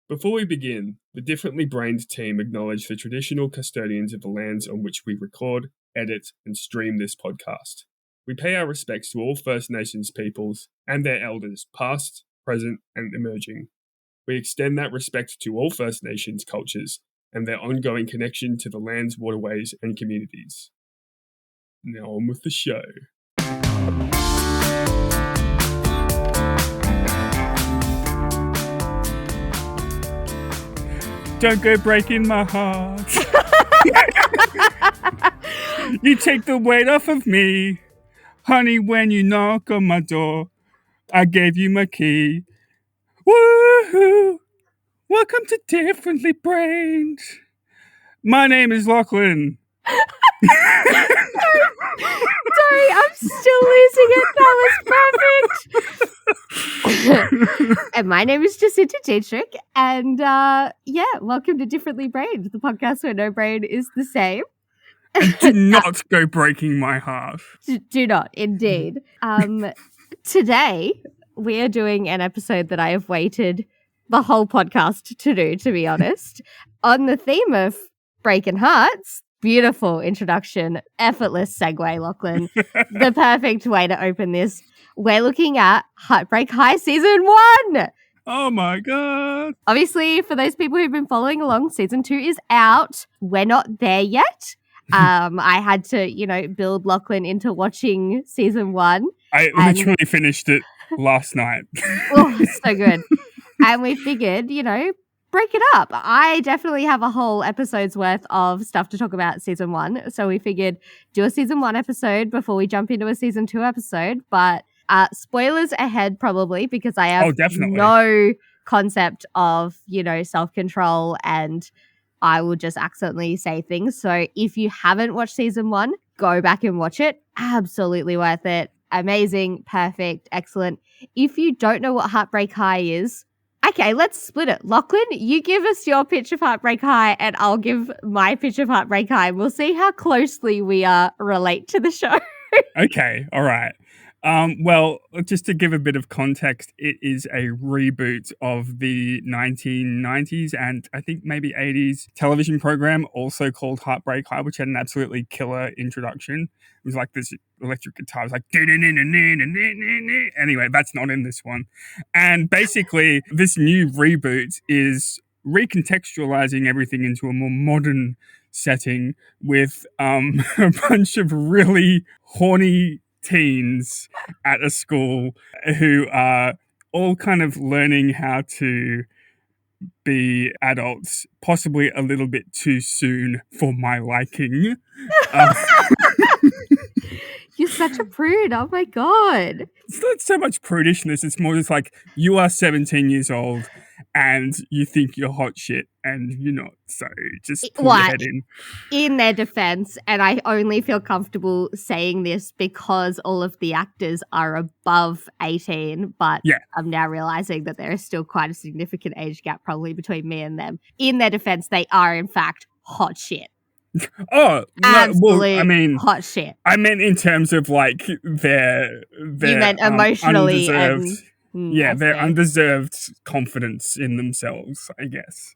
Before we begin, the Differently Brained team acknowledge the traditional custodians of the lands on which we record, edit, and stream this podcast. We pay our respects to all First Nations peoples and their elders, past, present, and emerging. We extend that respect to all First Nations cultures and their ongoing connection to the lands, waterways, and communities. Now on with the show. Don't go breaking my heart. You take the weight off of me. Honey, when you knock on my door, I gave you my key. Woohoo! Welcome to Differently Brained. My name is Lachlan. Sorry, I'm still losing it. That was perfect. And my name is Jacinta Dietrich. And welcome to Differently Brained, the podcast where no brain is the same. And do not go breaking my heart. Do not, indeed. Today, we are doing an episode that I have waited the whole podcast to do, to be honest, on the theme of breaking hearts. Beautiful introduction, effortless segue, Lachlan. The perfect way to open this. We're looking at Heartbreak High Season 1. Oh my God. Obviously, for those people who've been following along, Season 2 is out. We're not there yet. I had to, build Lachlan into watching Season 1. I literally finished it last night. Oh, so good. And we figured, break it up. I definitely have a whole episode's worth of stuff to talk about Season 1. So we figured do a Season 1 episode before we jump into a Season 2 episode. But spoilers ahead probably because I have no concept of, self-control and I will just accidentally say things. So if you haven't watched Season 1, go back and watch it. Absolutely worth it. Amazing, perfect, excellent. If you don't know what Heartbreak High is, okay, let's split it. Lachlan, you give us your pitch of Heartbreak High and I'll give my pitch of Heartbreak High. We'll see how closely we relate to the show. Okay, all right. Well, just to give a bit of context, it is a reboot of the 1990s and I think maybe 80s television program, also called Heartbreak High, which had an absolutely killer introduction. It was like this electric guitar. It was like... Anyway, that's not in this one. And basically, this new reboot is recontextualizing everything into a more modern setting with a bunch of really horny teens at a school who are all kind of learning how to be adults, possibly a little bit too soon for my liking. You're such a prude. Oh my God. It's not so much prudishness. It's more just like you are 17 years old and you think you're hot shit and you're not. So just pull your head in. In their defense, and I only feel comfortable saying this because all of the actors are above 18, but I'm now realizing that there is still quite a significant age gap probably between me and them. In their defense, they are in fact hot shit. Oh, no, well, I mean, hot shit. I meant in terms of like their you meant emotionally undeserved, their undeserved confidence in themselves, I guess.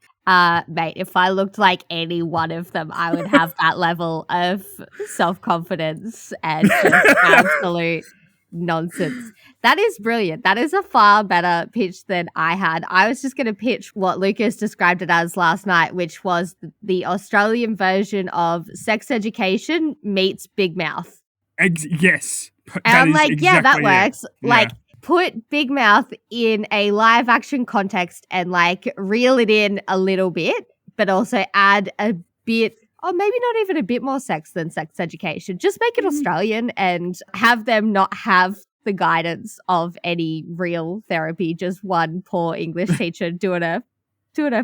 Mate, if I looked like any one of them, I would have that level of self-confidence and just absolute nonsense. That is brilliant. That is a far better pitch than I had. I was just going to pitch what Lucas described it as last night, which was the Australian version of Sex Education meets Big Mouth. Yes. And I'm like, that works. Like, put Big Mouth in a live action context and like reel it in a little bit, but also add a bit, or maybe not even a bit more sex than Sex Education. Just make it Australian and have them not have the guidance of any real therapy, just one poor English teacher doing her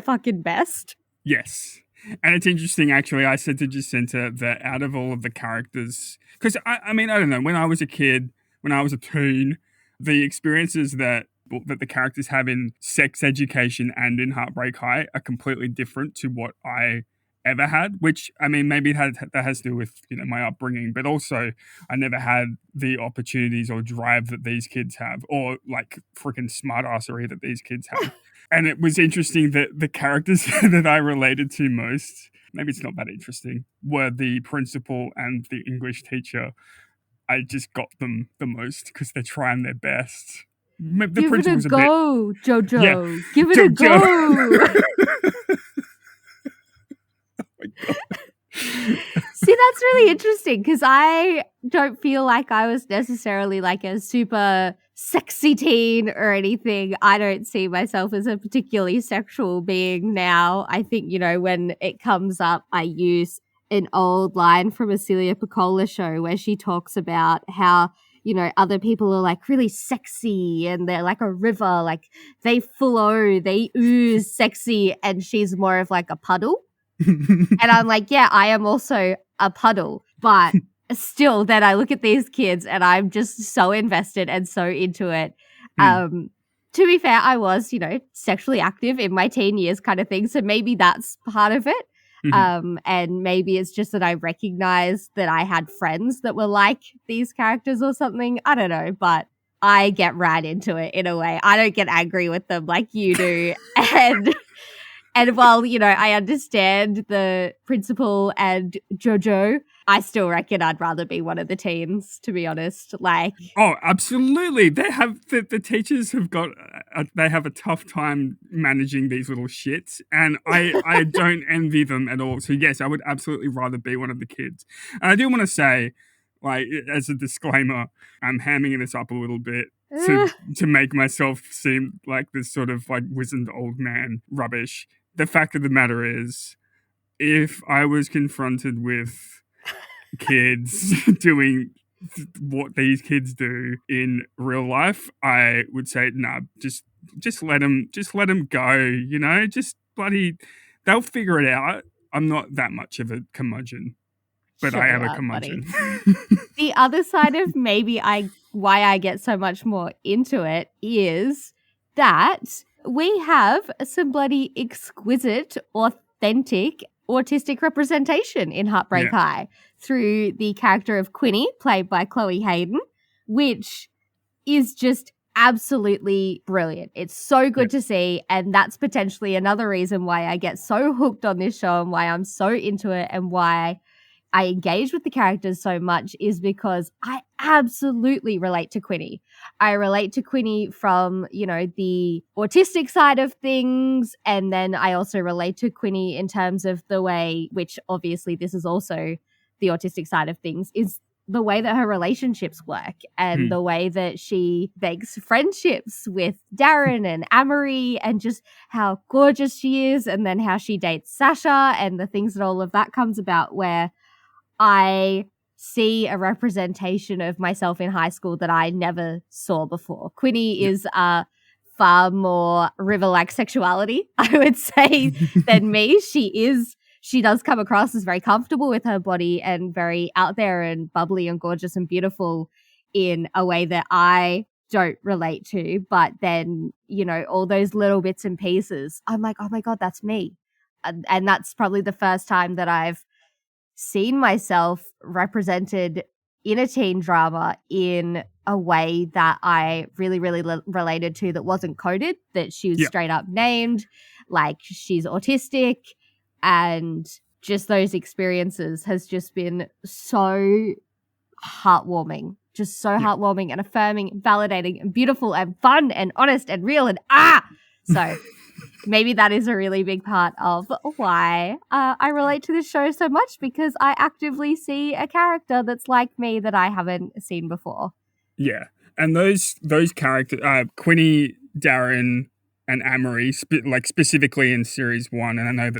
fucking best. Yes. And it's interesting, actually, I said to Jacinta that out of all of the characters, because I mean, I don't know, when I was a kid, when I was a teen, the experiences that the characters have in Sex Education and in Heartbreak High are completely different to what I ever had, which I mean, maybe that has to do with my upbringing, but also I never had the opportunities or drive that these kids have, or like freaking smartassery that these kids have. And it was interesting that the characters that I related to most, maybe it's not that interesting, were the principal and the English teacher. I just got them the most because they're trying their best. The Give it a principal's go, Jojo. Yeah. Give it a go. See, that's really interesting because I don't feel like I was necessarily like a super sexy teen or anything. I don't see myself as a particularly sexual being now. I think, when it comes up, I use an old line from a Celia Piccola show where she talks about how, other people are like really sexy and they're like a river, like they flow, they ooze sexy, and she's more of like a puddle. And I'm like, yeah, I am also a puddle, but still then I look at these kids and I'm just so invested and so into it. To be fair, I was, sexually active in my teen years kind of thing. So maybe that's part of it. And maybe it's just that I recognized that I had friends that were like these characters or something. I don't know, but I get right into it in a way. I don't get angry with them like you do. And while, I understand the principal and Jojo, I still reckon I'd rather be one of the teens, to be honest. Like, oh, absolutely. They have the teachers have got they have a tough time managing these little shits, and I don't envy them at all. So yes, I would absolutely rather be one of the kids. And I do want to say, like, as a disclaimer, I'm hamming this up a little bit to make myself seem like this sort of like wizened old man rubbish. The fact of the matter is, if I was confronted with kids doing what these kids do in real life, I would say, nah, just let them go, just bloody, they'll figure it out. I'm not that much of a curmudgeon, but sure I am you a are, curmudgeon. The other side of why I get so much more into it is that we have some bloody exquisite, authentic autistic representation in Heartbreak High through the character of Quinny, played by Chloe Hayden, which is just absolutely brilliant. It's so good to see, and that's potentially another reason why I get so hooked on this show and why I'm so into it and why I engage with the characters so much is because I absolutely relate to Quinny. I relate to Quinny from, the autistic side of things. And then I also relate to Quinny in terms of the way, which obviously this is also the autistic side of things, is the way that her relationships work and the way that she makes friendships with Darren and Amory and just how gorgeous she is. And then how she dates Sasha and the things that all of that comes about, where I see a representation of myself in high school that I never saw before. Quinny is far more river-like sexuality, I would say, than me. She does come across as very comfortable with her body and very out there and bubbly and gorgeous and beautiful in a way that I don't relate to. But then, all those little bits and pieces, I'm like, oh my God, that's me. And that's probably the first time that I've seen myself represented in a teen drama in a way that I really, really related to, that wasn't coded, that she was straight up named, like she's autistic, and just those experiences has just been so heartwarming, heartwarming and affirming, validating and beautiful and fun and honest and real and so maybe that is a really big part of why I relate to this show so much, because I actively see a character that's like me that I haven't seen before. Yeah, and those characters, Quinny, Darren, and Amory, specifically in series 1, and I know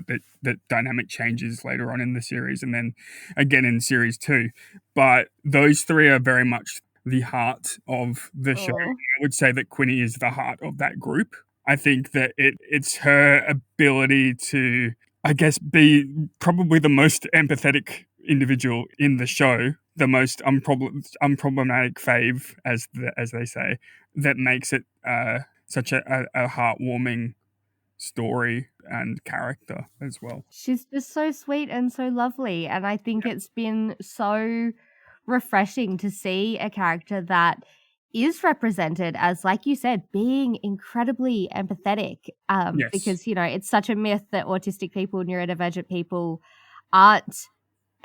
that dynamic changes later on in the series, and then again in series 2, but those three are very much the heart of the show. I would say that Quinny is the heart of that group. I think that it's her ability to, I guess, be probably the most empathetic individual in the show, the most unproblematic fave, as they say, that makes it such a heartwarming story and character as well. She's just so sweet and so lovely. And I think it's been so refreshing to see a character that is represented as, like you said, being incredibly empathetic. Yes. Because, it's such a myth that autistic people, neurodivergent people aren't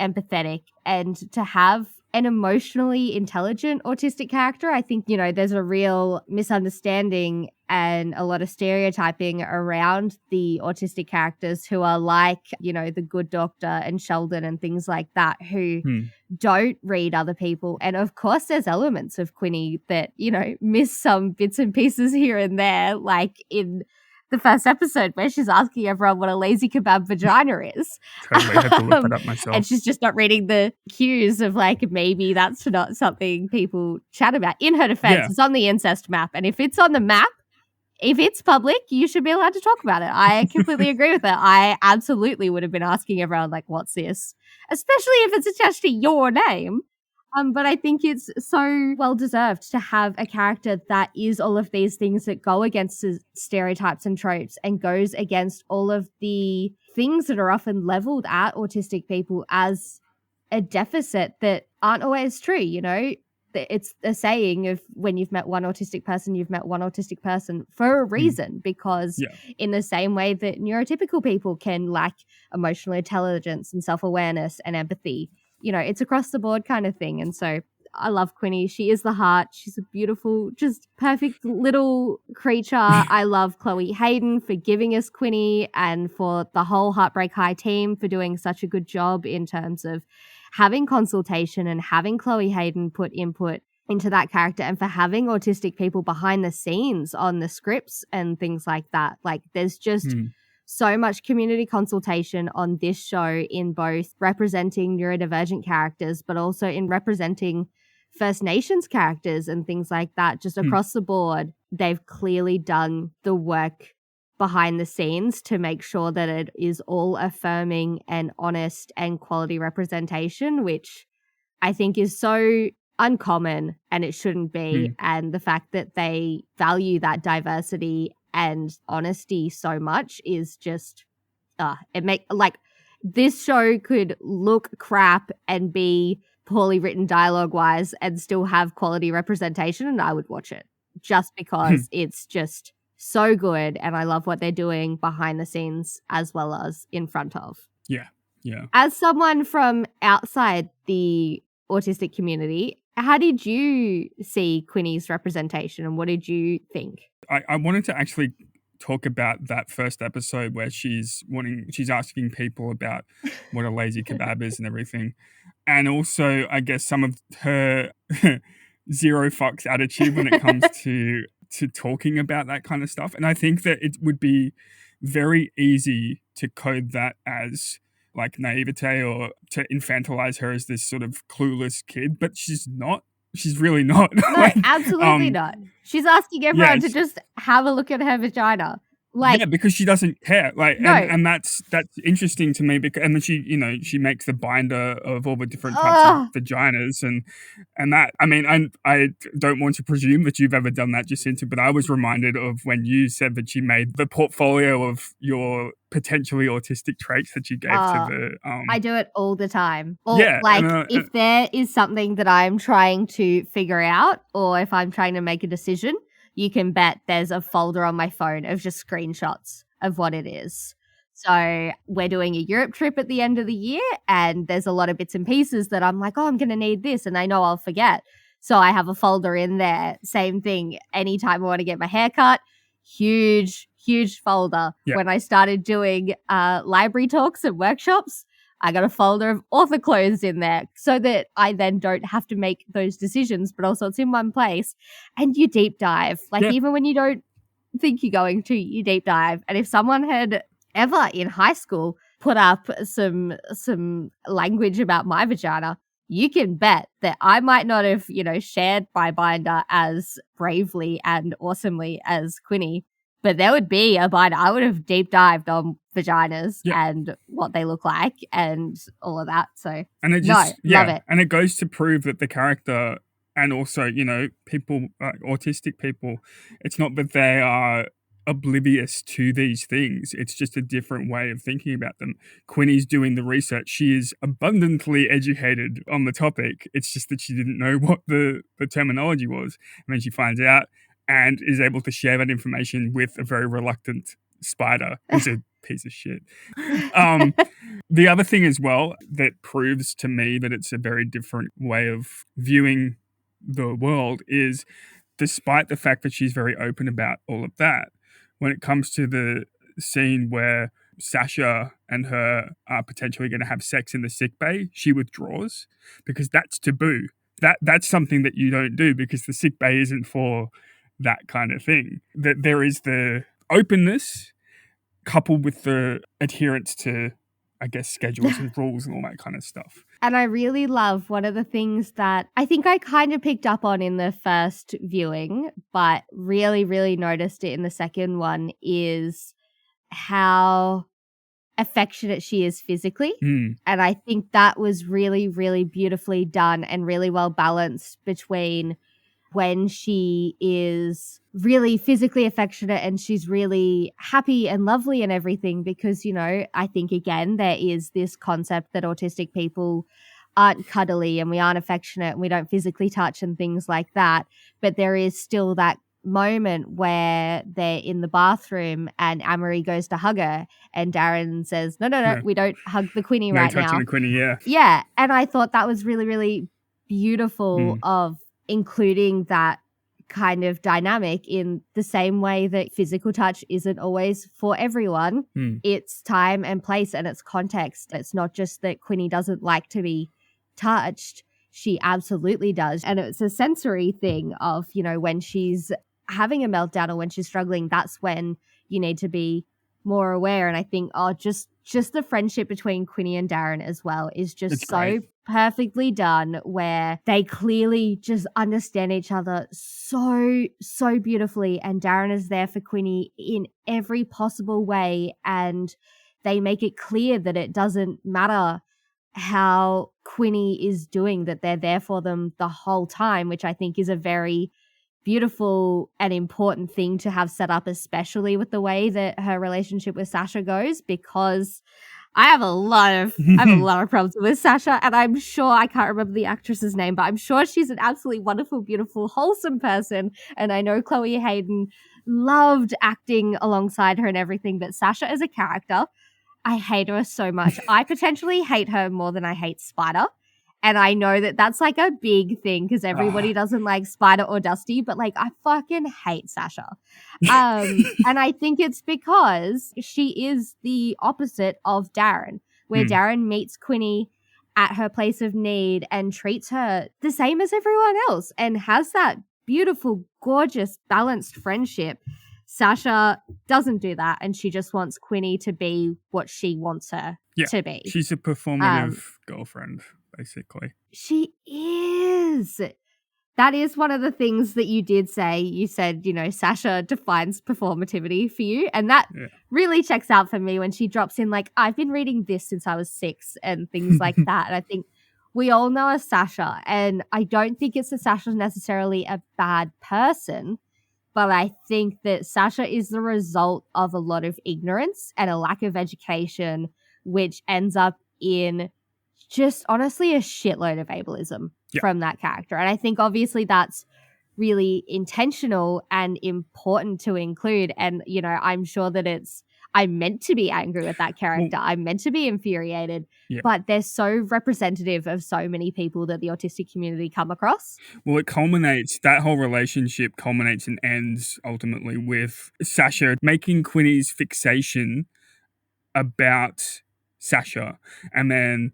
empathetic. And to have an emotionally intelligent autistic character, I think, there's a real misunderstanding and a lot of stereotyping around the autistic characters who are like, the Good Doctor and Sheldon and things like that, who don't read other people. And of course, there's elements of Quinny that, miss some bits and pieces here and there, like in the first episode where she's asking everyone what a lazy kebab vagina is. Totally had to look that up myself. And she's just not reading the cues of maybe that's not something people chat about. In her defense, It's on the incest map. And if it's on the map, if it's public, you should be allowed to talk about it. I completely agree with it. I absolutely would have been asking everyone, what's this? Especially if it's attached to your name. But I think it's so well-deserved to have a character that is all of these things that go against the stereotypes and tropes and goes against all of the things that are often leveled at autistic people as a deficit that aren't always true, It's a saying of when you've met one autistic person, you've met one autistic person for a reason, because in the same way that neurotypical people can lack emotional intelligence and self-awareness and empathy, it's across the board kind of thing. And so I love Quinny. She is the heart. She's a beautiful, just perfect little creature. I love Chloe Hayden for giving us Quinny, and for the whole Heartbreak High team for doing such a good job in terms of having consultation and having Chloe Hayden put input into that character, and for having autistic people behind the scenes on the scripts and things like that. There's just so much community consultation on this show, in both representing neurodivergent characters, but also in representing First Nations characters and things like that. Just across the board, they've clearly done the work behind the scenes to make sure that it is all affirming and honest and quality representation, which I think is so uncommon, and it shouldn't be. And the fact that they value that diversity and honesty so much is just this show could look crap and be poorly written dialogue wise and still have quality representation, and I would watch it just because it's just so good, and I love what they're doing behind the scenes as well as in front of. Yeah. As someone from outside the autistic community, how did you see Quinny's representation, and what did you think? I wanted to actually talk about that first episode where she's asking people about what a lazy kebab is and everything. And also, I guess, some of her zero fucks attitude when it comes to talking about that kind of stuff. And I think that it would be very easy to code that as naivete, or to infantilize her as this sort of clueless kid, but she's not. She's really not. No, absolutely not. She's asking everyone to just have a look at her vagina. Because she doesn't care. No. And that's interesting to me, because, and then she makes the binder of all the different types of vaginas and that. I mean, I don't want to presume that you've ever done that, Jacinta, but I was reminded of when you said that you made the portfolio of your potentially autistic traits that you gave to the. I do it all the time. If there is something that I'm trying to figure out, or if I'm trying to make a decision, you can bet there's a folder on my phone of just screenshots of what it is. So we're doing a Europe trip at the end of the year, and there's a lot of bits and pieces that I'm like, I'm going to need this, and I know I'll forget. So I have a folder in there. Same thing. Anytime I want to get my hair cut, huge folder. Yeah. When I started doing library talks and workshops, I got a folder of author clothes in there so that I then don't have to make those decisions, but also it's in one place. And you deep dive. Even when you don't think you're going to, you deep dive. And if someone had ever in high school put up some language about my vagina, you can bet that I might not have, shared my binder as bravely and awesomely as Quinny, but there would be a binder. I would have deep dived on vaginas and what they look like and all of that. So, and it just, love it. And it goes to prove that the character, and also, people, autistic people, it's not that they are oblivious to these things. It's just a different way of thinking about them. Quinny's doing the research. She is abundantly educated on the topic. It's just that she didn't know what the terminology was. And then she finds out and is able to share that information with a very reluctant spider who's a piece of shit. The other thing as well that proves to me that it's a very different way of viewing the world is, despite the fact that she's very open about all of that, when it comes to the scene where Sasha and her are potentially going to have sex in the sickbay, she withdraws because that's taboo. That's something that you don't do because the sickbay isn't for that kind of thing. That there is the openness coupled with the adherence to, I guess, schedules and rules and all that kind of stuff. And I really love one of the things that I think I kind of picked up on in the first viewing, but really, really noticed it in the second one, is how affectionate she is physically. And I think that was really, really beautifully done and really well balanced between when she is really physically affectionate and she's really happy and lovely and everything, because, you know, I think, again, there is this concept that autistic people aren't cuddly and we aren't affectionate and we don't physically touch and things like that. But there is still that moment where they're in the bathroom and Amory goes to hug her and Darren says, no, we don't hug the Quinny right now. No touching the Quinny, yeah. Yeah, and I thought that was really, really beautiful of including that kind of dynamic in the same way that physical touch isn't always for everyone. It's time and place and it's context. It's not just that Quinny doesn't like to be touched. She absolutely does. And it's a sensory thing of, you know, when she's having a meltdown or when she's struggling, that's when you need to be more aware. And I think, just the friendship between Quinny and Darren as well is just so perfectly done, where they clearly just understand each other so, so beautifully. And Darren is there for Quinny in every possible way. And they make it clear that it doesn't matter how Quinny is doing, that they're there for them the whole time, which I think is a very beautiful and important thing to have set up, especially with the way that her relationship with Sasha goes, because I have a lot of problems with Sasha, and I'm sure, I can't remember the actress's name, but I'm sure she's an absolutely wonderful, beautiful, wholesome person. And I know Chloe Hayden loved acting alongside her and everything, but Sasha as a character, I hate her so much. I potentially hate her more than I hate Spider. And I know that that's like a big thing because everybody doesn't like Spider or Dusty, but like I fucking hate Sasha. And I think it's because she is the opposite of Darren, where Darren meets Quinny at her place of need and treats her the same as everyone else and has that beautiful, gorgeous, balanced friendship. Sasha doesn't do that, and she just wants Quinny to be what she wants her to be. She's a performative girlfriend, basically. She is. That is one of the things that you did say. You said, you know, Sasha defines performativity for you, and that really checks out for me when she drops in like, I've been reading this since I was 6 and things like that. And I think we all know a Sasha, and I don't think it's that Sasha's necessarily a bad person. But I think that Sasha is the result of a lot of ignorance and a lack of education, which ends up in just honestly a shitload of ableism from that character. And I think obviously that's really intentional and important to include. And, you know, I'm sure that I'm meant to be angry with that character. I'm meant to be infuriated, but they're so representative of so many people that the autistic community come across. Well, that whole relationship culminates and ends ultimately with Sasha making Quinny's fixation about Sasha. And then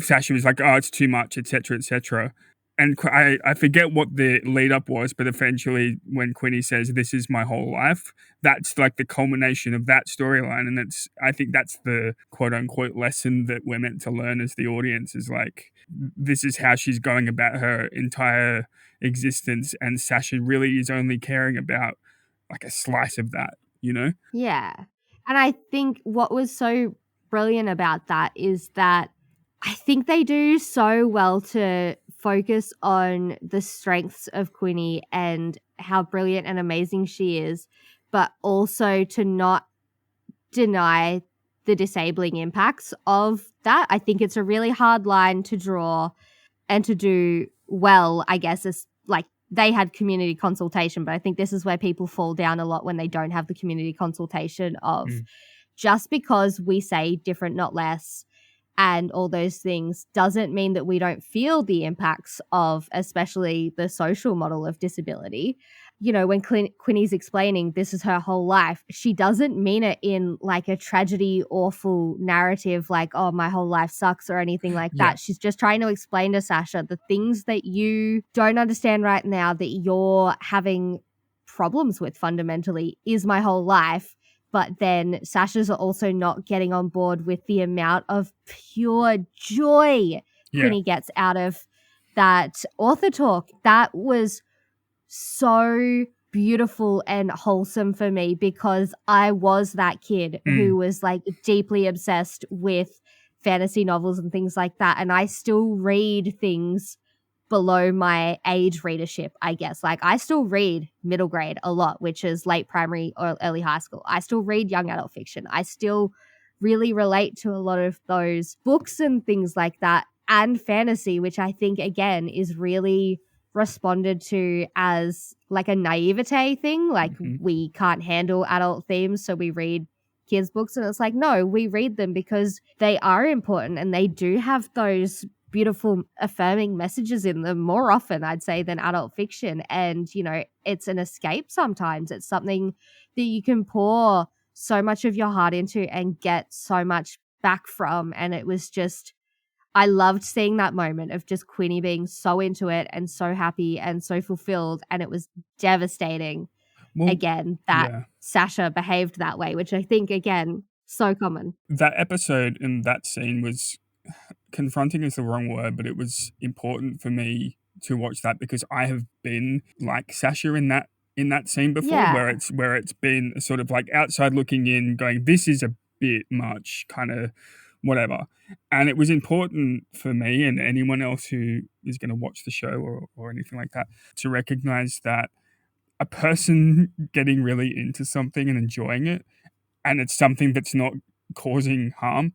Sasha was like, oh, it's too much, etc., etc. And I forget what the lead up was, but eventually when Quinny says, this is my whole life, that's like the culmination of that storyline. And I think that's the quote unquote lesson that we're meant to learn as the audience, is like, this is how she's going about her entire existence. And Sasha really is only caring about like a slice of that, you know? Yeah. And I think what was so brilliant about that is that I think they do so well to focus on the strengths of Quinny and how brilliant and amazing she is, but also to not deny the disabling impacts of that. I think it's a really hard line to draw and to do well, I guess, is like they had community consultation, but I think this is where people fall down a lot when they don't have the community consultation of just because we say different, not less, and all those things doesn't mean that we don't feel the impacts of especially the social model of disability. You know, when Quinny's explaining this is her whole life, she doesn't mean it in like a tragedy, awful narrative like, oh, my whole life sucks or anything like that. She's just trying to explain to Sasha the things that you don't understand right now that you're having problems with fundamentally is my whole life. But then Sasha's also not getting on board with the amount of pure joy Quinny gets out of that author talk. That was so beautiful and wholesome for me because I was that kid who was like deeply obsessed with fantasy novels and things like that. And I still read things below my age readership, I guess. Like I still read middle grade a lot, which is late primary or early high school. I still read young adult fiction. I still really relate to a lot of those books and things like that, and fantasy, which I think again is really responded to as like a naivete thing. Like we can't handle adult themes, so we read kids' books. And it's like, no, we read them because they are important and they do have those beautiful affirming messages in them more often, I'd say, than adult fiction. And, you know, it's an escape sometimes. It's something that you can pour so much of your heart into and get so much back from. And it was just, I loved seeing that moment of just Quinny being so into it and so happy and so fulfilled. And it was devastating, again, that Sasha behaved that way, which I think, again, so common. That episode and that scene was, confronting is the wrong word, but it was important for me to watch that because I have been like Sasha in that scene before, where it's been sort of like outside looking in, going, this is a bit much, kind of whatever. And it was important for me and anyone else who is going to watch the show or anything like that to recognize that a person getting really into something and enjoying it, and it's something that's not causing harm,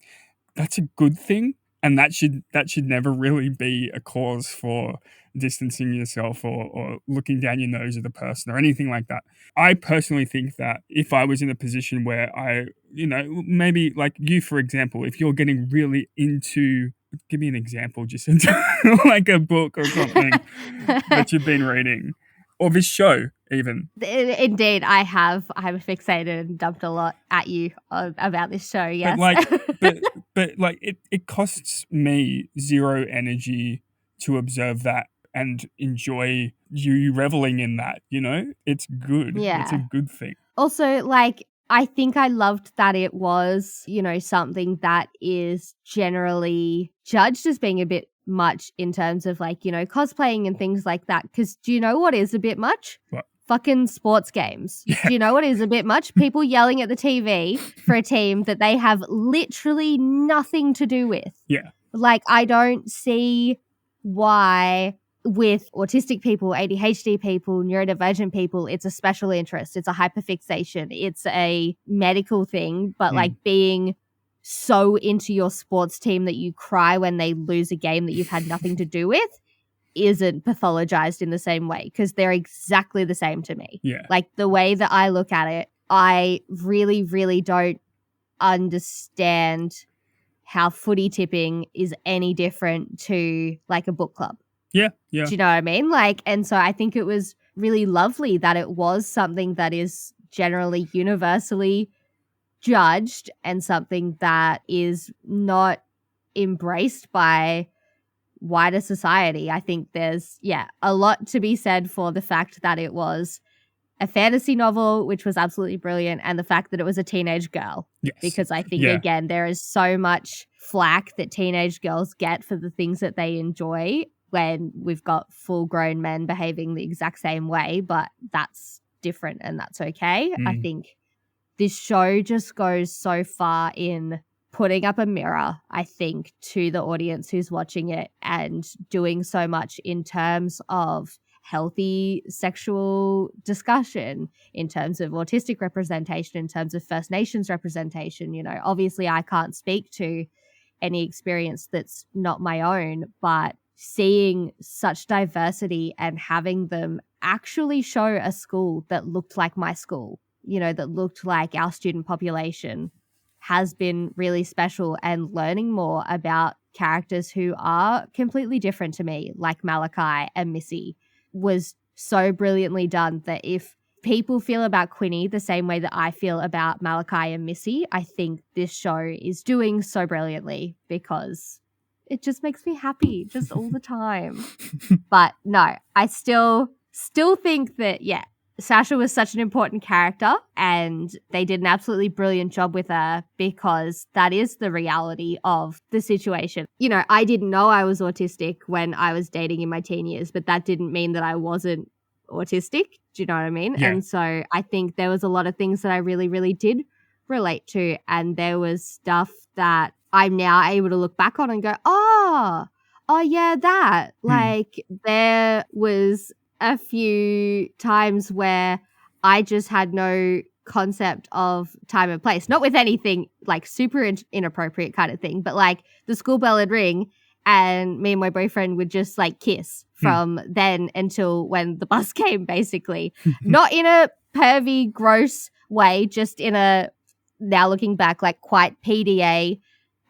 that's a good thing. And that should never really be a cause for distancing yourself or looking down your nose at the person or anything like that. I personally think that if I was in a position where I, you know, maybe like you, for example, if you're getting really into, give me an example, just into like a book or something that you've been reading, or this show even. Indeed, I have fixated and dumped a lot at you about this show, yes. But like it costs me zero energy to observe that and enjoy you reveling in that, you know? It's good. Yeah. It's a good thing. Also, like, I think I loved that it was, you know, something that is generally judged as being a bit much in terms of like, you know, cosplaying and things like that. Because do you know what is a bit much? What? Fucking sports games. Yeah. Do you know what is a bit much? People yelling at the TV for a team that they have literally nothing to do with. Yeah. Like, I don't see why with autistic people, ADHD people, neurodivergent people, it's a special interest. It's a hyperfixation. It's a medical thing. But like being so into your sports team that you cry when they lose a game that you've had nothing to do with isn't pathologized in the same way, because they're exactly the same to me. Yeah. Like the way that I look at it, I really, really don't understand how footy tipping is any different to like a book club. Yeah, yeah. Do you know what I mean? Like, and so I think it was really lovely that it was something that is generally universally judged and something that is not embraced by wider society. I think there's, a lot to be said for the fact that it was a fantasy novel, which was absolutely brilliant, and the fact that it was a teenage girl. Yes. Because I think, again, there is so much flack that teenage girls get for the things that they enjoy when we've got full-grown men behaving the exact same way, but that's different and that's okay. I think this show just goes so far in putting up a mirror, I think, to the audience who's watching it and doing so much in terms of healthy sexual discussion, in terms of autistic representation, in terms of First Nations representation. You know, obviously I can't speak to any experience that's not my own, but seeing such diversity and having them actually show a school that looked like my school, you know, that looked like our student population, has been really special. And learning more about characters who are completely different to me, like Malachi and Missy, was so brilliantly done that if people feel about Quinny the same way that I feel about Malachi and Missy, I think this show is doing so brilliantly, because it just makes me happy just all the time. But no, I still think that, yeah, Sasha was such an important character and they did an absolutely brilliant job with her, because that is the reality of the situation. You know, I didn't know I was autistic when I was dating in my teen years, but that didn't mean that I wasn't autistic. Do you know what I mean? Yeah. And so I think there was a lot of things that I really, really did relate to. And there was stuff that I'm now able to look back on and go, oh yeah, that. Like, there was a few times where I just had no concept of time and place, not with anything like super inappropriate kind of thing, but like the school bell would ring and me and my boyfriend would just like kiss from then until when the bus came, basically. Not in a pervy, gross way, just in a, now looking back, like quite PDA,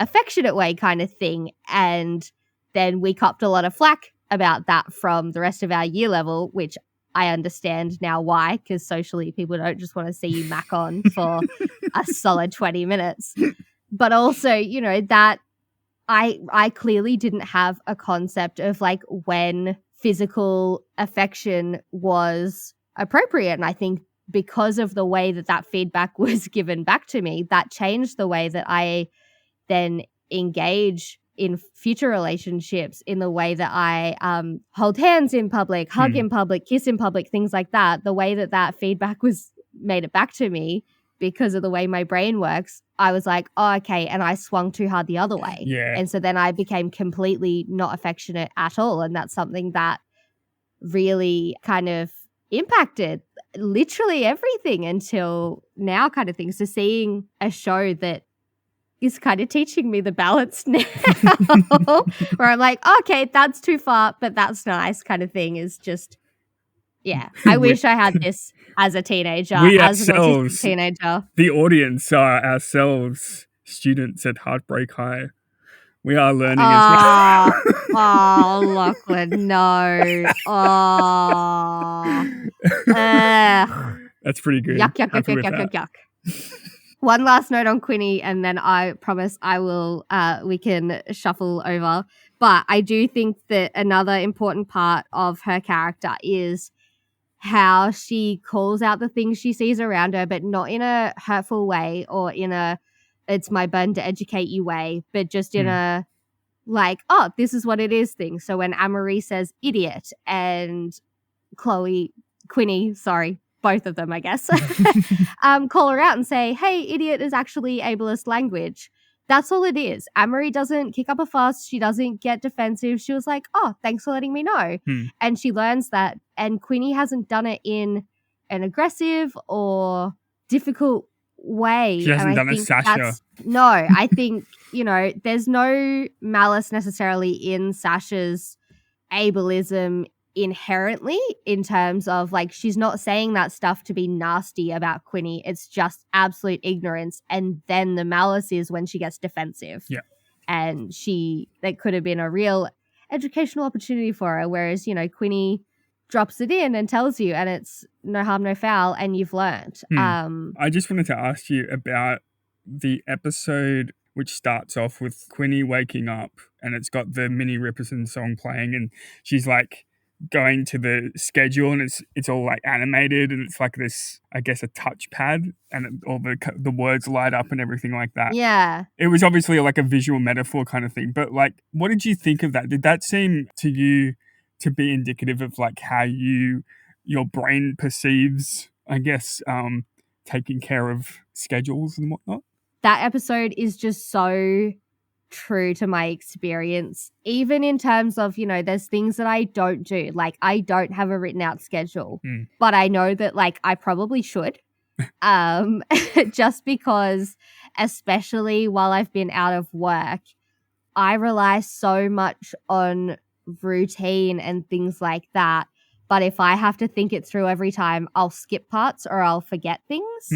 affectionate way kind of thing. And then we copped a lot of flack about that from the rest of our year level, which I understand now why, because socially people don't just want to see you mac on for a solid 20 minutes. But also, you know, that I clearly didn't have a concept of like when physical affection was appropriate. And I think because of the way that that feedback was given back to me, that changed the way that I then engage in future relationships, in the way that I hold hands in public, hug in public, kiss in public, things like that. The way that that feedback was made it back to me, because of the way my brain works, I was like, oh, okay. And I swung too hard the other way. Yeah. And so then I became completely not affectionate at all. And that's something that really kind of impacted literally everything until now, kind of thing. So seeing a show that is kind of teaching me the balance now, where I'm like, okay, that's too far, but that's nice, kind of thing, is just, yeah. I wish I had this as a teenager, We as an autistic ourselves, teenager. the audience are ourselves students at Heartbreak High. We are learning as well. Oh, Lachlan, no. Oh. That's pretty good. Yuck, yuck, yuck, Happy yuck, with yuck, yuck, that. yuck. One last note on Quinny, and then I promise I will, we can shuffle over. But I do think that another important part of her character is how she calls out the things she sees around her, but not in a hurtful way or in a, it's my burden to educate you way, but just in a, like, oh, this is what it is thing. So when Anne-Marie says idiot and Quinny, sorry, both of them, I guess, call her out and say, hey, idiot is actually ableist language. That's all it is. Anne-Marie doesn't kick up a fuss. She doesn't get defensive. She was like, oh, thanks for letting me know. And she learns that. And Quinny hasn't done it in an aggressive or difficult way. She hasn't and I done a think Sasha. No, I think, you know, there's no malice necessarily in Sasha's ableism inherently, in terms of like, she's not saying that stuff to be nasty about Quinny. It's just absolute ignorance. And then the malice is when she gets defensive. Yeah. And that could have been a real educational opportunity for her. Whereas, you know, Quinny drops it in and tells you, and it's no harm, no foul, and you've learned. I just wanted to ask you about the episode which starts off with Quinny waking up and it's got the Minnie Riperson song playing and she's like going to the schedule and it's all like animated and it's like this, I guess, a touchpad and all the words light up and everything like that. Yeah. It was obviously like a visual metaphor kind of thing, but like, what did you think of that? Did that seem to you to be indicative of like how your brain perceives, I guess, taking care of schedules and whatnot? That episode is just so true to my experience, even in terms of, you know, there's things that I don't do. Like, I don't have a written out schedule, but I know that, like, I probably should. Just because, especially while I've been out of work, I rely so much on routine and things like that. But if I have to think it through every time, I'll skip parts or I'll forget things.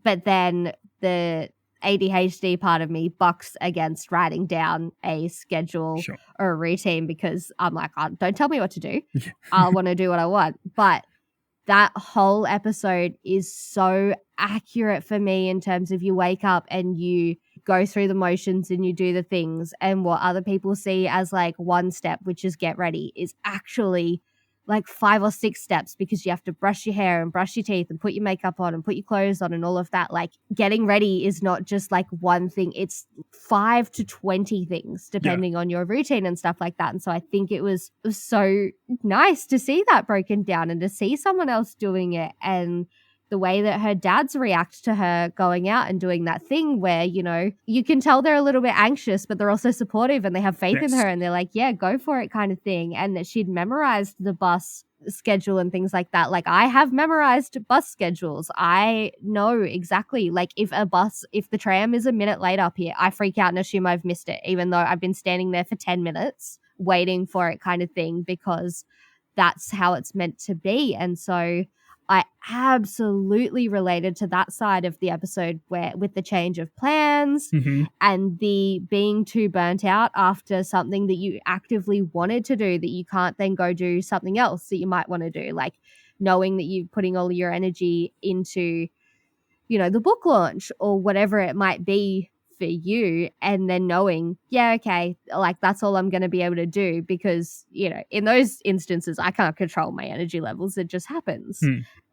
But then the ADHD part of me bucks against writing down a schedule or a routine, because I'm like, oh, don't tell me what to do. I want to do what I want. But that whole episode is so accurate for me in terms of you wake up and you go through the motions and you do the things, and what other people see as like one step, which is get ready, is actually like 5 or 6 steps, because you have to brush your hair and brush your teeth and put your makeup on and put your clothes on and all of that. Like, getting ready is not just like one thing, it's 5 to 20 things depending on your routine and stuff like that. And so I think it was so nice to see that broken down and to see someone else doing it, and the way that her dads react to her going out and doing that thing where, you know, you can tell they're a little bit anxious, but they're also supportive and they have faith in her, and they're like, yeah, go for it kind of thing. And that she'd memorized the bus schedule and things like that. Like, I have memorized bus schedules. I know exactly, like, if the tram is a minute late up here, I freak out and assume I've missed it, even though I've been standing there for 10 minutes waiting for it kind of thing, because that's how it's meant to be. And so I absolutely related to that side of the episode, where with the change of plans and the being too burnt out after something that you actively wanted to do, that you can't then go do something else that you might want to do, like knowing that you're putting all your energy into, you know, the book launch or whatever it might be for you, and then knowing, yeah, okay, like that's all I'm going to be able to do, because, you know, in those instances I can't control my energy levels, it just happens.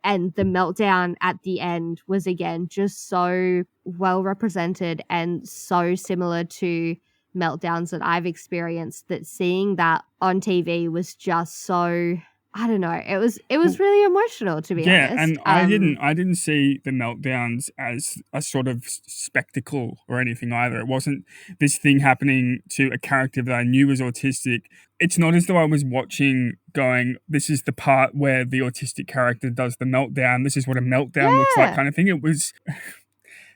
And the meltdown at the end was, again, just so well represented and so similar to meltdowns that I've experienced, that seeing that on TV was just so, I don't know, it was really emotional, to be honest. Yeah, and I didn't see the meltdowns as a sort of spectacle or anything either. It wasn't this thing happening to a character that I knew was autistic. It's not as though I was watching going, this is the part where the autistic character does the meltdown, this is what a meltdown looks like kind of thing. It was,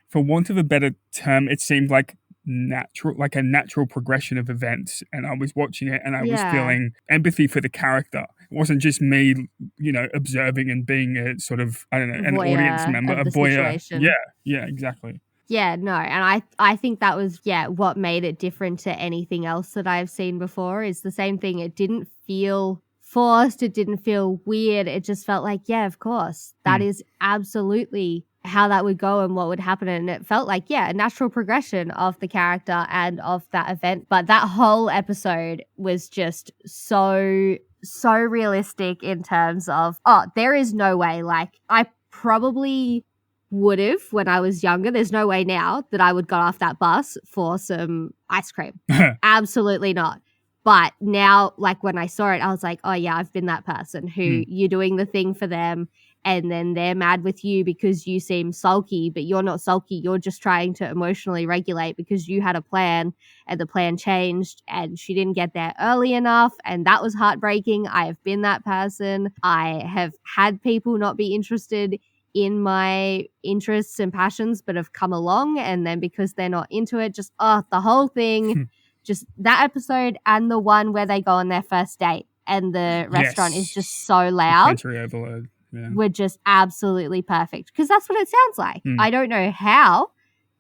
for want of a better term, it seemed like a natural progression of events, and I was watching it and I was feeling empathy for the character. It wasn't just me, you know, observing and being a sort of, I don't know, an audience member, a voyeur. Yeah, exactly. Yeah, no, and I think that was, what made it different to anything else that I've seen before, is the same thing. It didn't feel forced, it didn't feel weird, it just felt like, yeah, of course, that is absolutely how that would go and what would happen. And it felt like, a natural progression of the character and of that event. But that whole episode was just so realistic in terms of, there is no way, like, I probably would have when I was younger. There's no way now that I would go off that bus for some ice cream. Absolutely not. But now, like, when I saw it, I was like, oh yeah, I've been that person who you're doing the thing for them, and then they're mad with you because you seem sulky, but you're not sulky. You're just trying to emotionally regulate because you had a plan and the plan changed and she didn't get there early enough. And that was heartbreaking. I have been that person. I have had people not be interested in my interests and passions, but have come along. And then because they're not into it, just, the whole thing, just that episode and the one where they go on their first date and the restaurant is just so loud. Sensory overload. Yeah. Were just absolutely perfect, because that's what it sounds like. I don't know how,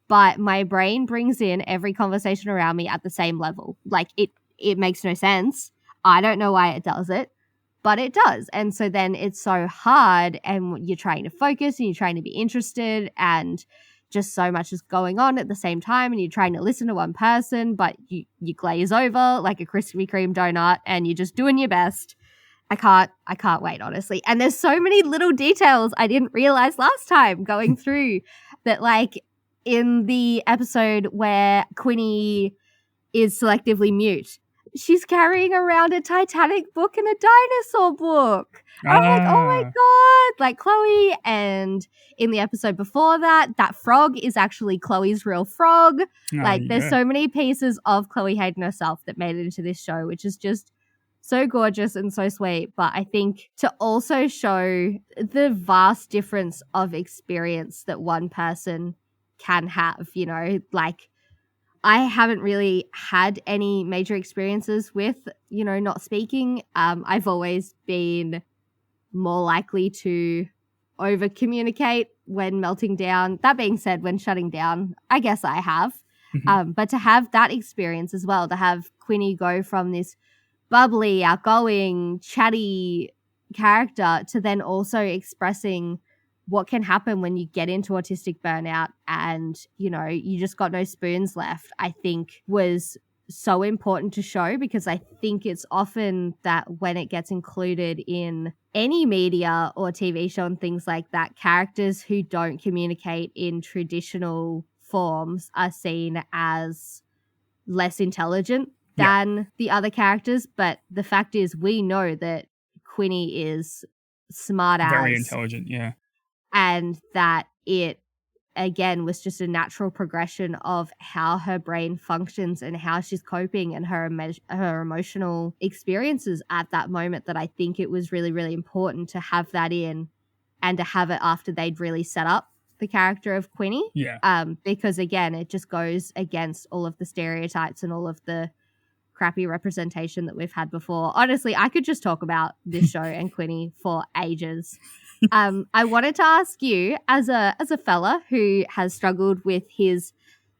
but my brain brings in every conversation around me at the same level. Like, it makes no sense. I don't know why it does it, but it does. And so then it's so hard, and you're trying to focus and you're trying to be interested, and just so much is going on at the same time, and you're trying to listen to one person, but you glaze over like a Krispy Kreme donut and you're just doing your best. I can't wait, honestly. And there's so many little details I didn't realize last time going through that, like in the episode where Quinny is selectively mute, she's carrying around a Titanic book and a dinosaur book. And I'm like, oh my God. Like Chloe, and in the episode before that, that frog is actually Chloe's real frog. Like there's so many pieces of Chloe Hayden herself that made it into this show, which is just so gorgeous and so sweet. But I think to also show the vast difference of experience that one person can have, you know, like I haven't really had any major experiences with, you know, not speaking. I've always been more likely to over communicate when melting down. That being said, when shutting down, I guess I have. But to have that experience as well, to have Quinny go from this bubbly, outgoing, chatty character to then also expressing what can happen when you get into autistic burnout and, you know, you just got no spoons left, I think was so important to show, because I think it's often that when it gets included in any media or TV show and things like that, characters who don't communicate in traditional forms are seen as less intelligent than the other characters. But the fact is, we know that Quinny is smart as very intelligent, and that it again was just a natural progression of how her brain functions and how she's coping and her emotional experiences at that moment, that I think it was really, really important to have that in and to have it after they'd really set up the character of Quinny. Because again, it just goes against all of the stereotypes and all of the crappy representation that we've had before. Honestly, I could just talk about this show and Quinny for ages. I wanted to ask you, as a fella who has struggled with his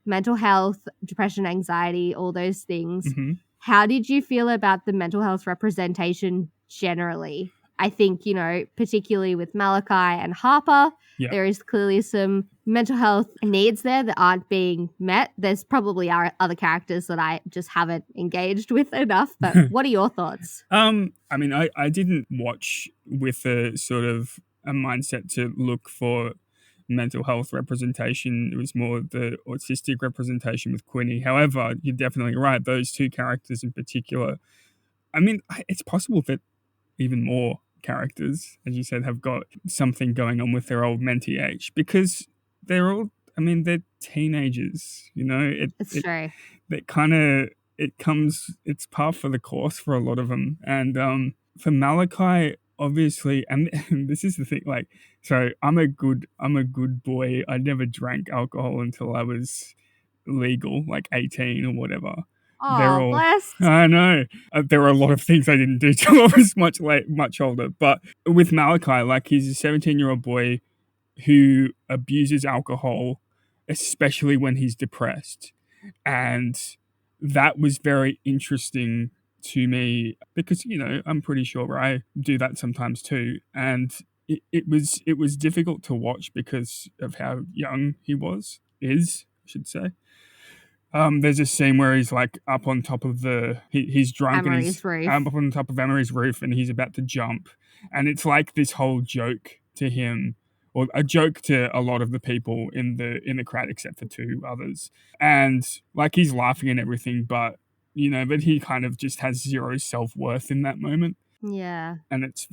mental health, depression, anxiety, all those things, how did you feel about the mental health representation generally? I think, you know, particularly with Malachi and Harper, there is clearly some mental health needs there that aren't being met. There's probably other characters that I just haven't engaged with enough, but what are your thoughts? I mean, I didn't watch with a sort of a mindset to look for mental health representation. It was more the autistic representation with Quinny. However, you're definitely right. Those two characters in particular, I mean, it's possible that even more characters, as you said, have got something going on with their old mentee age, because they're all, I mean, they're teenagers, you know. It's true. That kind of, it's par for the course for a lot of them. And for Malachi, obviously, and this is the thing, like, so I'm a good boy. I never drank alcohol until I was legal, like 18 or whatever. Oh, blessed. I know. There are a lot of things I didn't do till I was much older. But with Malachi, like, he's a 17-year-old boy who abuses alcohol, especially when he's depressed. And that was very interesting to me because, you know, I'm pretty sure I do that sometimes too. And it was difficult to watch because of how young he is, I should say. There's a scene where he's like up on top of he's drunk and he's up on top of Emery's roof and he's about to jump. And it's like this whole joke to him, or a joke to a lot of the people in the crowd except for two others. And like he's laughing and everything, but you know, but he kind of just has zero self-worth in that moment. Yeah. And it's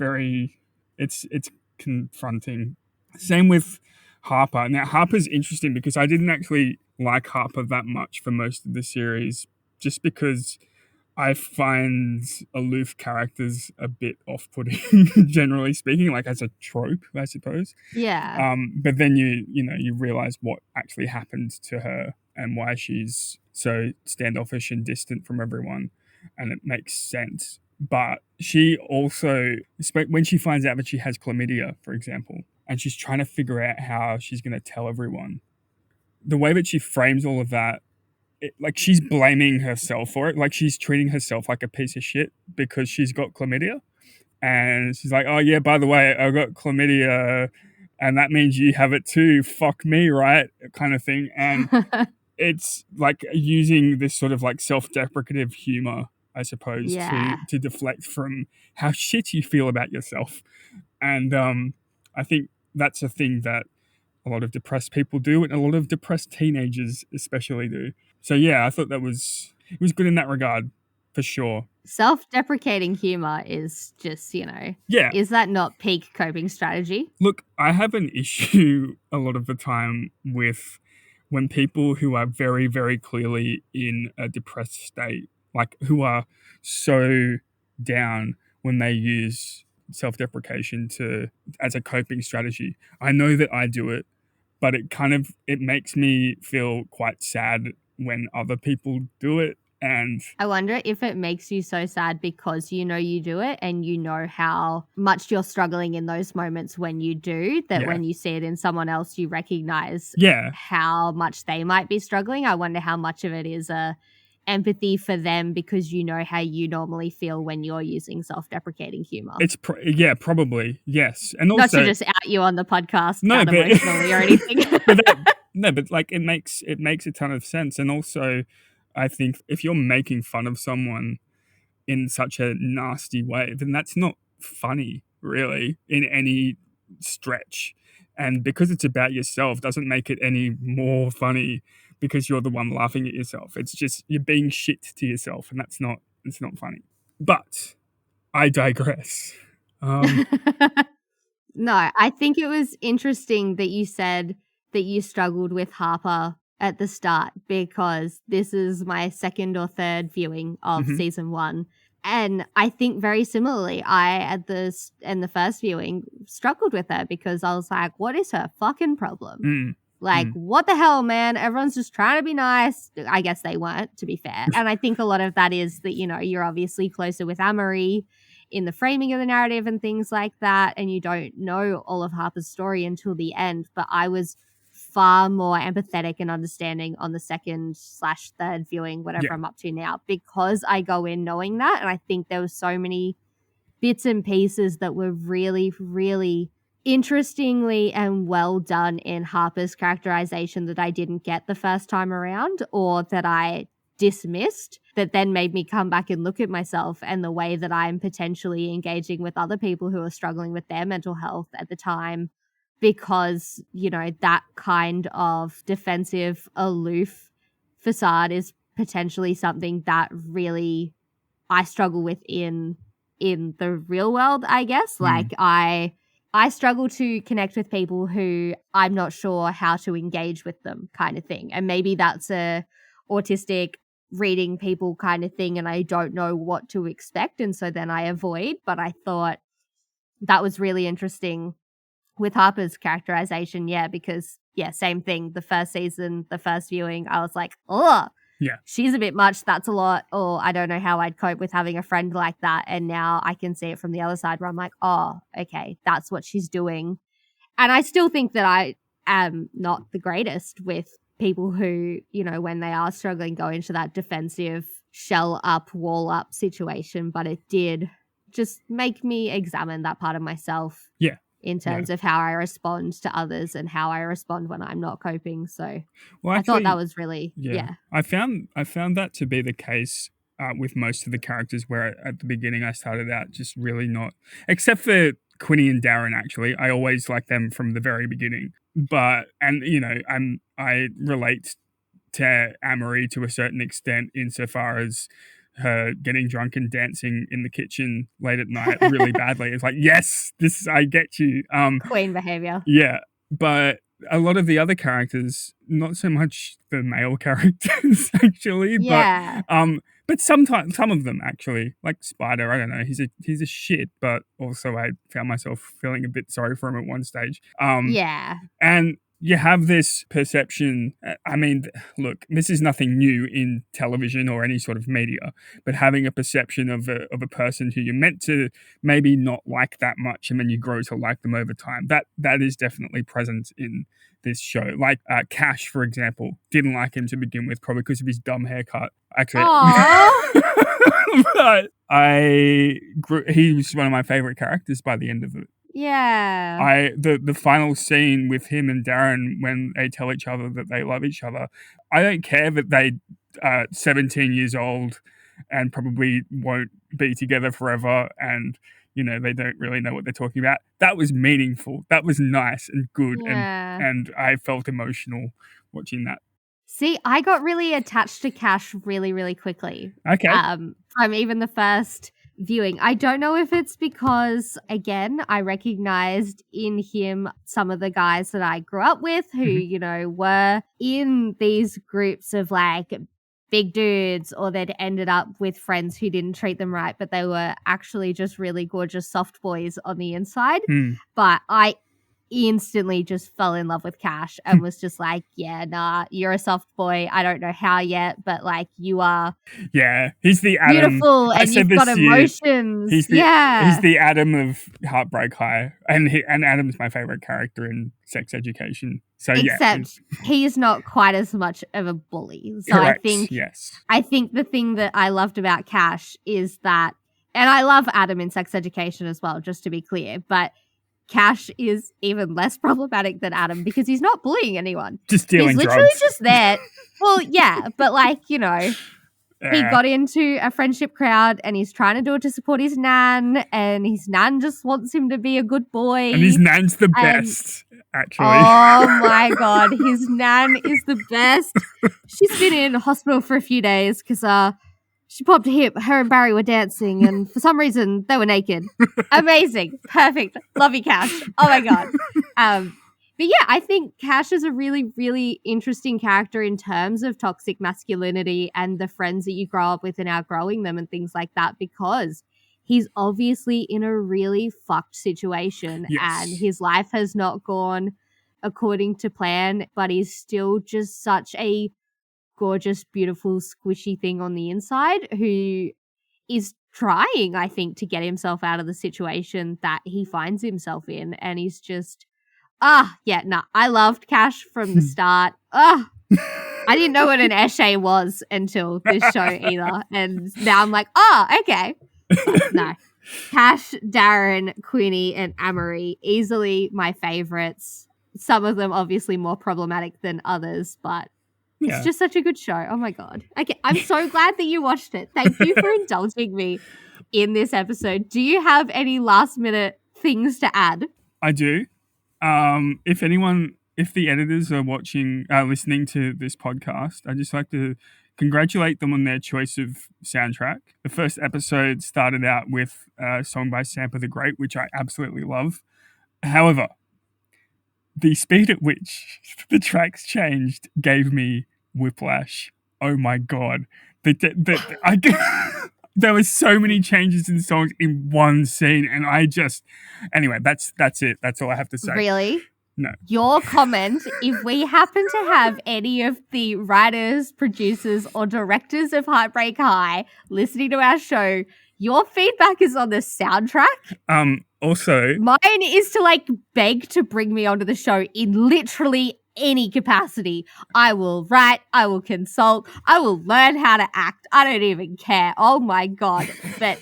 confronting. Same with Harper. Now, Harper's interesting because I didn't actually like Harper that much for most of the series, just because I find aloof characters a bit off-putting, generally speaking, like as a trope, I suppose. Yeah. But then you realize what actually happened to her and why she's so standoffish and distant from everyone, and it makes sense. But she also, when she finds out that she has chlamydia, for example, and she's trying to figure out how she's going to tell everyone, the way that she frames all of that, like she's blaming herself for it. Like she's treating herself like a piece of shit because she's got chlamydia. And she's like, oh yeah, by the way, I got chlamydia and that means you have it too. Fuck me, right? Kind of thing. And it's like using this sort of like self-deprecative humor, I suppose, to deflect from how shit you feel about yourself. And I think that's a thing that a lot of depressed people do, and a lot of depressed teenagers especially do. So yeah, I thought it was good in that regard. for sure. Self-deprecating humor is just, you know, Yeah. is that not peak coping strategy? Look, I have an issue a lot of the time with when people who are very, very clearly in a depressed state, like who are so down when they use self-deprecation as a coping strategy. I know that I do it, but it makes me feel quite sad when other people do it. And I wonder if it makes you so sad because you know you do it and you know how much you're struggling in those moments when you do, that Yeah. when you see it in someone else, you recognize yeah, how much they might be struggling. I wonder how much of it is empathy for them because you know how you normally feel when you're using self-deprecating humor. it's probably yes. And Not to also just out you on the podcast No, but- unemotionally or anything. but like it makes a ton of sense. And also, I think if you're making fun of someone in such a nasty way, then that's not funny, really, in any stretch. And because it's about yourself, doesn't make it any more funny because you're the one laughing at yourself. It's just you're being shit to yourself, and it's not funny. But I digress. No, I think it was interesting that you said that you struggled with Harper at the start because this is my second or third viewing of Mhm. season 1. And I think very similarly, I in the first viewing struggled with her because I was like, what is her fucking problem? Mm. Like, what the hell, man? Everyone's just trying to be nice. I guess they weren't, to be fair. And I think a lot of that is that, you know, you're obviously closer with Amory in the framing of the narrative and things like that. And you don't know all of Harper's story until the end. But I was far more empathetic and understanding on the second/third viewing, whatever Yeah. I'm up to now, because I go in knowing that. And I think there was so many bits and pieces that were really, really interestingly and well done in Harper's characterization that I didn't get the first time around, or that I dismissed, that then made me come back and look at myself and the way that I'm potentially engaging with other people who are struggling with their mental health at the time, because, you know, that kind of defensive, aloof facade is potentially something that really I struggle with in the real world, I guess. Like I struggle to connect with people who I'm not sure how to engage with them, kind of thing. And maybe that's a autistic reading people kind of thing and I don't know what to expect, and so then I avoid. But I thought that was really interesting with Harper's characterization, because same thing. The first season, the first viewing, I was like, oh, Yeah. she's a bit much, that's a lot, or I don't know how I'd cope with having a friend like that. And now I can see it from the other side where I'm like, oh, okay, that's what she's doing. And I still think that I am not the greatest with people who, you know, when they are struggling, go into that defensive shell up, wall up situation. But it did just make me examine that part of myself. Yeah. In terms of how I respond to others and how I respond when I'm not coping. So Well, I thought that was really, I found that to be the case with most of the characters, where at the beginning I started out just really not, except for Quinny and Darren. Actually, I always liked them from the very beginning. But you know, I relate to Amory to a certain extent insofar as her getting drunk and dancing in the kitchen late at night really badly. It's like, yes, I get you. Queen behavior. Yeah, but a lot of the other characters, not so much the male characters actually, but sometimes some of them actually, like Spider. I don't know, he's a shit, but also I found myself feeling a bit sorry for him at one stage. And you have this perception. I mean, look, this is nothing new in television or any sort of media, but having a perception of a person who you're meant to maybe not like that much, and then you grow to like them over time. That is definitely present in this show. Like Cash, for example, didn't like him to begin with, probably because of his dumb haircut. Actually, but he was one of my favorite characters by the end of it. Yeah. The final scene with him and Darren when they tell each other that they love each other. I don't care that they are 17 years old and probably won't be together forever, and you know they don't really know what they're talking about. That was meaningful. That was nice and good, and I felt emotional watching that. See, I got really attached to Cash really, really quickly. Okay. From even the first viewing. I don't know if it's because, again, I recognized in him some of the guys that I grew up with who, you know, were in these groups of like big dudes, or they'd ended up with friends who didn't treat them right, but they were actually just really gorgeous soft boys on the inside. But I instantly just fell in love with Cash and was just like, yeah, nah, you're a soft boy. I don't know how yet, but like you are he's the Adam. beautiful and you've got emotions. He's the Adam of Heartbreak High. And Adam's my favorite character in Sex Education. So except he's not quite as much of a bully. So correct, I think the thing that I loved about Cash is that, and I love Adam in Sex Education as well, just to be clear, but Cash is even less problematic than Adam because he's not bullying anyone. Just dealing drugs. He's literally just there. Well, yeah, but like, you know, he got into a friendship crowd and he's trying to do it to support his nan, and his nan just wants him to be a good boy. And his nan's the best, actually. Oh my God, his nan is the best. She's been in hospital for a few days because she popped a hip. Her and Barry were dancing, and for some reason, they were naked. Amazing. Perfect. Love you, Cash. Oh, my God. But yeah, I think Cash is a really, really interesting character in terms of toxic masculinity and the friends that you grow up with and outgrowing them and things like that, because he's obviously in a really fucked situation and his life has not gone according to plan, but he's still just such a gorgeous, beautiful, squishy thing on the inside who is trying, I think, to get himself out of the situation that he finds himself in. And he's just, I loved Cash from the start. I didn't know what an Eshe was until this show either. And now I'm like, okay. But no. Cash, Darren, Queenie, and Amory, easily my favorites. Some of them obviously more problematic than others, but it's just such a good show. Oh my God. Okay, I'm so glad that you watched it. Thank you for indulging me in this episode. Do you have any last minute things to add? I do. If the editors are listening to this podcast, I'd just like to congratulate them on their choice of soundtrack. The first episode started out with a song by Sampa the Great, which I absolutely love. However, the speed at which the tracks changed gave me whiplash. Oh my God. There were so many changes in songs in one scene, and anyway, that's it. That's all I have to say. Really? No. Your comment, if we happen to have any of the writers, producers, or directors of Heartbreak High listening to our show, your feedback is on the soundtrack. Also, mine is to beg to bring me onto the show in literally any capacity. I will write, I will consult, I will learn how to act. I don't even care. Oh my God. But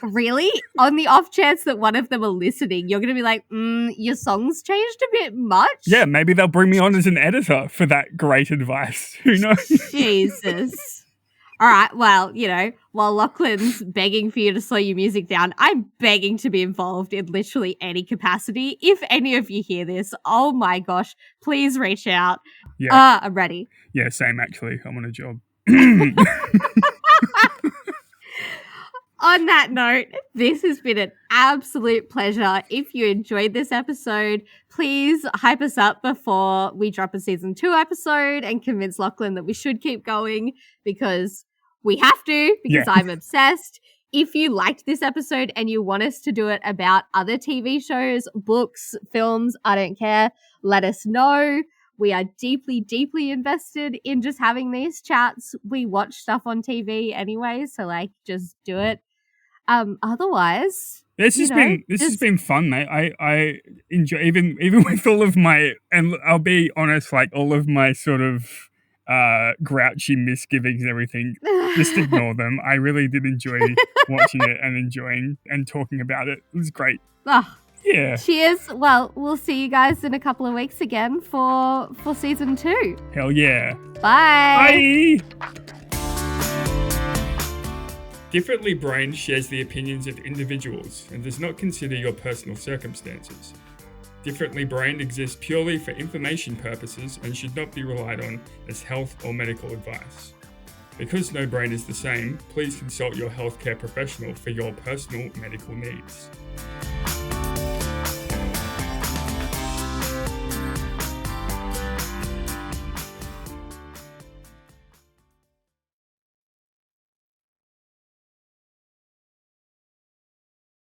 really, on the off chance that one of them are listening, you're going to be like, your song's changed a bit much. Yeah, maybe they'll bring me on as an editor for that great advice. Who knows? Jesus. All right, well, while Lachlan's begging for you to slow your music down, I'm begging to be involved in literally any capacity. If any of you hear this, oh my gosh, please reach out. Yeah. I'm ready. Yeah, same actually. I'm on a job. On that note, this has been an absolute pleasure. If you enjoyed this episode, please hype us up before we drop a season 2 episode and convince Lachlan that we should keep going, because we have to, because I'm obsessed. If you liked this episode and you want us to do it about other TV shows, books, films, I don't care, let us know. We are deeply, deeply invested in just having these chats. We watch stuff on TV anyway, so just do it. Otherwise, this has been fun, mate. I enjoy even with all of my, and I'll be honest, all of my sort of grouchy misgivings and everything, just ignore them. I really did enjoy watching it and enjoying and talking about it. It was great. Yeah. Cheers. Well, we'll see you guys in a couple of weeks again for season 2. Hell yeah. Bye. Bye. Differently Brained shares the opinions of individuals and does not consider your personal circumstances. Differently Brained exists purely for information purposes and should not be relied on as health or medical advice. Because no brain is the same, please consult your healthcare professional for your personal medical needs.